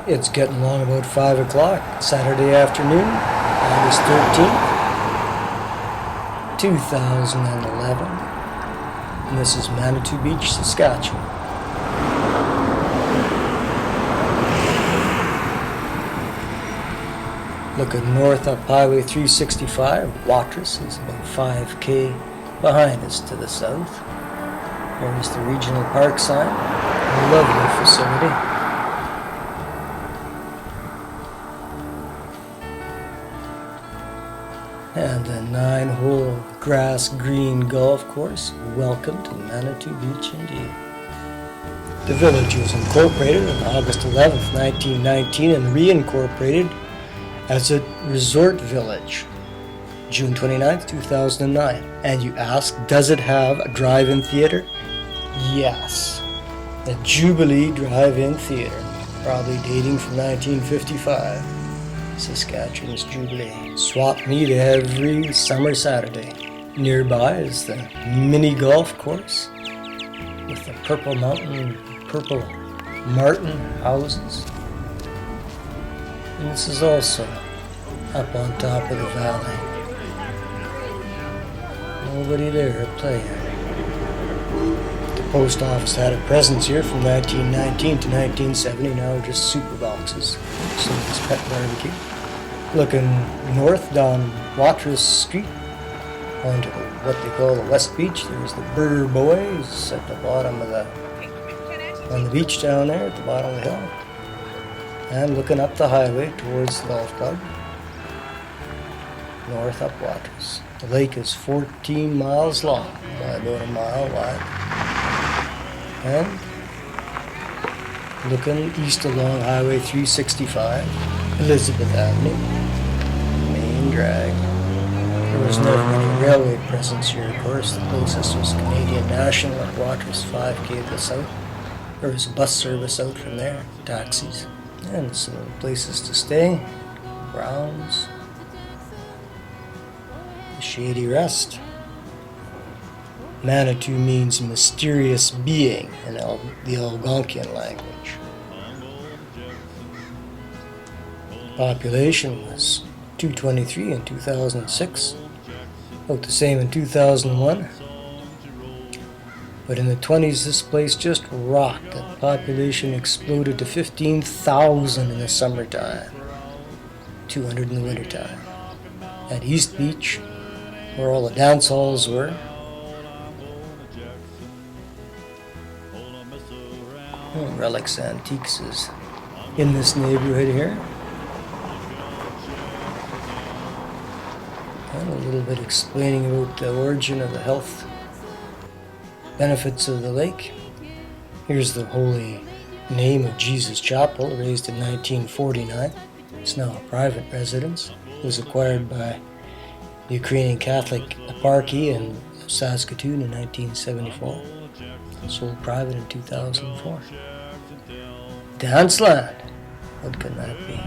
It's getting along about 5 o'clock, Saturday afternoon, August 13th, 2011. And this is Manitou Beach, Saskatchewan. Looking north up Highway 365, Watrous is about 5k behind us to the south. There's the regional park sign, a lovely facility. And a 9-hole grass green golf course. Welcome to Manitou Beach indeed. The village was incorporated on August 11th, 1919 and reincorporated as a resort village June 29th, 2009. And you ask, does it have a drive-in theater? Yes. The Jubilee Drive-In Theater, probably dating from 1955. Saskatchewan's Jubilee. Swap meet every summer Saturday. Nearby is the mini golf course with the Purple Martin houses. And this is also up on top of the valley. Nobody there playing. The post office had a presence here from 1919 to 1970, now just super boxes. Somebody's pet barbecue. Looking north down Watrous Street onto what they call the West Beach. There's the Burger Boys at the bottom of on the beach down there at the bottom of the hill. And looking up the highway towards the golf club. North up Watrous. The lake is 14 miles long by about a mile wide. And looking east along Highway 365, Elizabeth Avenue, main drag. There was never any railway presence here, of course. The closest was Canadian National at Watrous, 5k to the south. There was a bus service out from there, taxis, and some places to stay, grounds, a shady rest. Manitou means mysterious being in the Algonquian language. Population was 223 in 2006, about the same in 2001. But in the 20s, this place just rocked. The population exploded to 15,000 in the summertime, 200 in the wintertime. At East Beach, where all the dance halls were, Relics Antiques is in this neighborhood here. And a little bit explaining about the origin of the health benefits of the lake. Here's the Holy Name of Jesus Chapel, raised in 1949. It's now a private residence. It was acquired by the Ukrainian Catholic Eparchy in Saskatchewan in 1974. Sold private in 2004. Danceland. What can that be?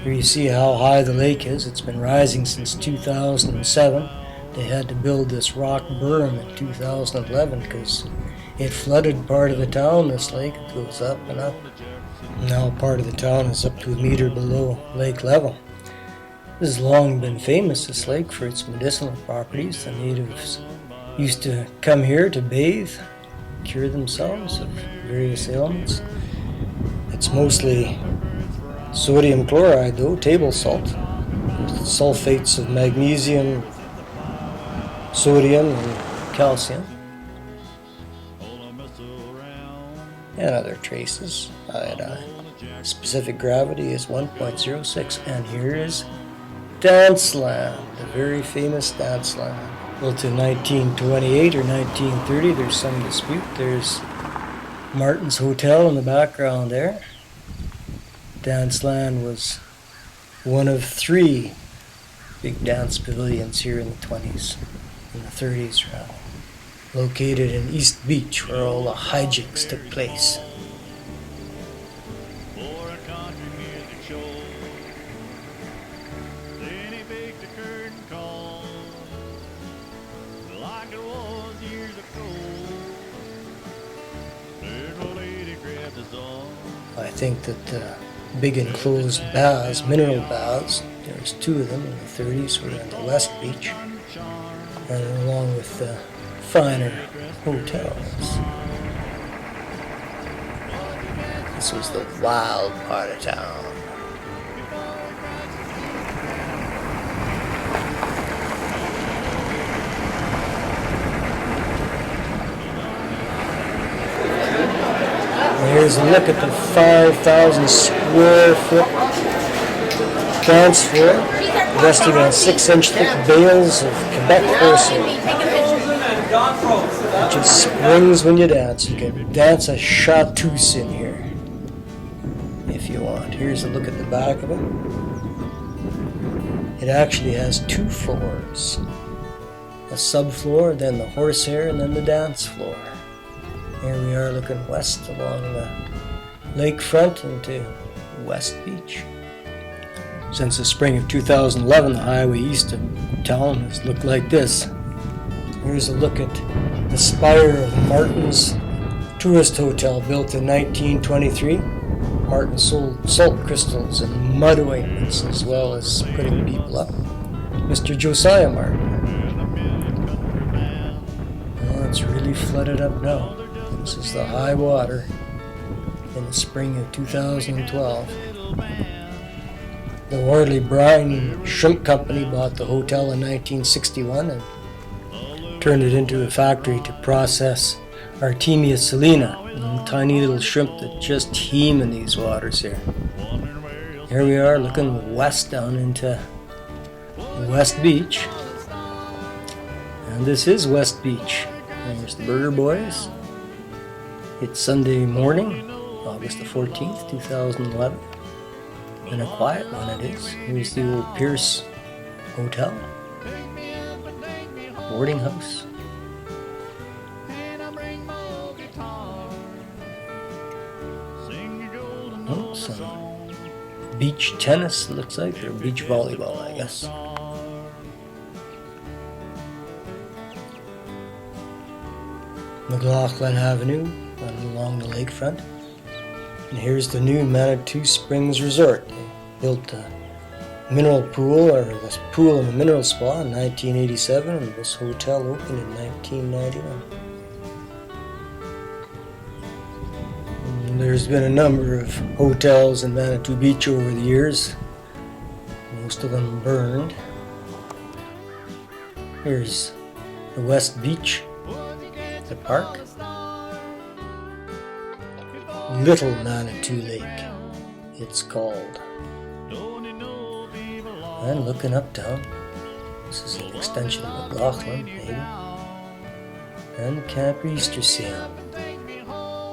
Here you see how high the lake is. It's been rising since 2007. They had to build this rock berm in 2011 because it flooded part of the town, this lake. It goes up and up. Now part of the town is up to a meter below lake level. This has long been famous, this lake, for its medicinal properties. The natives used to come here to bathe, cure themselves of various ailments. It's mostly sodium chloride, though, table salt, with sulfates of magnesium, sodium, and calcium, and other traces, iodine. Specific gravity is 1.06, and here is Danceland, the very famous Danceland. Built in 1928 or 1930, there's some dispute. There's Martin's Hotel in the background there. Danceland was one of 3 big dance pavilions here in the 20s, in the 30s rather. Located in East Beach, where all the hijinks took place. I think that big enclosed baths, mineral baths. There's two of them in the 30s. We're on the West Beach, and along with the finer hotels. This was the wild part of town. Here's a look at the 5,000 square foot dance floor, resting on 6-inch thick bales of Quebec horsehair, which just springs when you dance. You can dance a chartreuse in here if you want. Here's a look at the back of it. It actually has 2 floors, a subfloor, then the horsehair, and then the dance floor. Here we are looking west along the lakefront into West Beach. Since the spring of 2011, the highway east of town has looked like this. Here's a look at the spire of Martin's Tourist Hotel, built in 1923. Martin sold salt crystals and mud ointments, as well as putting people up. Mr. Josiah Martin. Well, it's really flooded up now. This is the high water in the spring of 2012. The Worley Brine Shrimp Company bought the hotel in 1961 and turned it into a factory to process Artemia salina, tiny little shrimp that just teem in these waters here. Here we are looking west down into West Beach. And this is West Beach. There's the Burger Boys. It's Sunday morning, August the 14th, 2011. And a quiet one it is. Here's the old Pierce Hotel, boarding house. Oh, some beach tennis, it looks like, or beach volleyball, I guess. McLaughlin Avenue, running along the lakefront. And here's the new Manitou Springs Resort. They built a mineral pool, or this pool and a mineral spa, in 1987, and this hotel opened in 1991. And there's been a number of hotels in Manitou Beach over the years, most of them burned. Here's the West Beach, the park. Little Manitou Lake, it's called. And looking uptown, this is an extension of McLaughlin, maybe. And the Camp Easter Seal.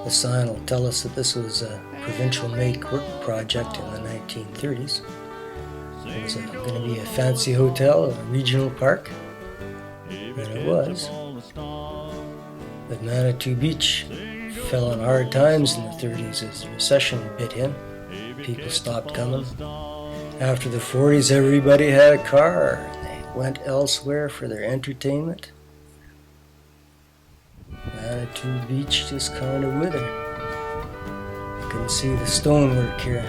The sign will tell us that this was a provincial make-work project in the 1930s. It was going to be a fancy hotel, a regional park, and it was. But Manitou Beach fell on hard times in the 30s as the recession bit in. People stopped coming. After the 40s, everybody had a car. They went elsewhere for their entertainment. Manitou Beach just kind of withered. You can see the stonework here.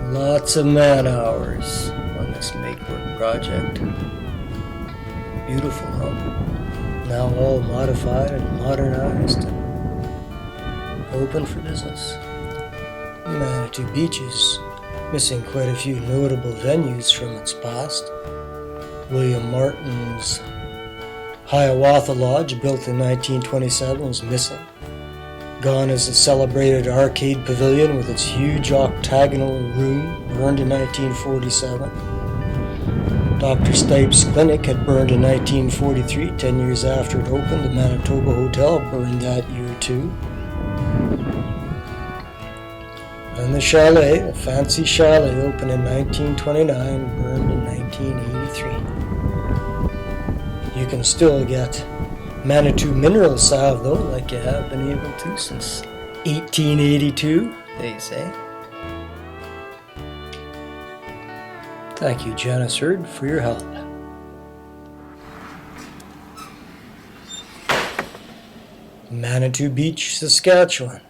Lots of man hours on this make-work project. Beautiful, huh? Now all modified and modernized and open for business. Manitou Beach is missing quite a few notable venues from its past. William Martin's Hiawatha Lodge, built in 1927, is missing. Gone is the celebrated arcade pavilion with its huge octagonal room, burned in 1947. Dr. Stipe's clinic had burned in 1943, 10 years after it opened. The Manitoba Hotel burned that year too. And the chalet, the fancy chalet, opened in 1929, burned in 1983. You can still get Manitou mineral salve though, like you have been able to since 1882, they say. Thank you, Janice Hurd, for your help. Manitou Beach, Saskatchewan.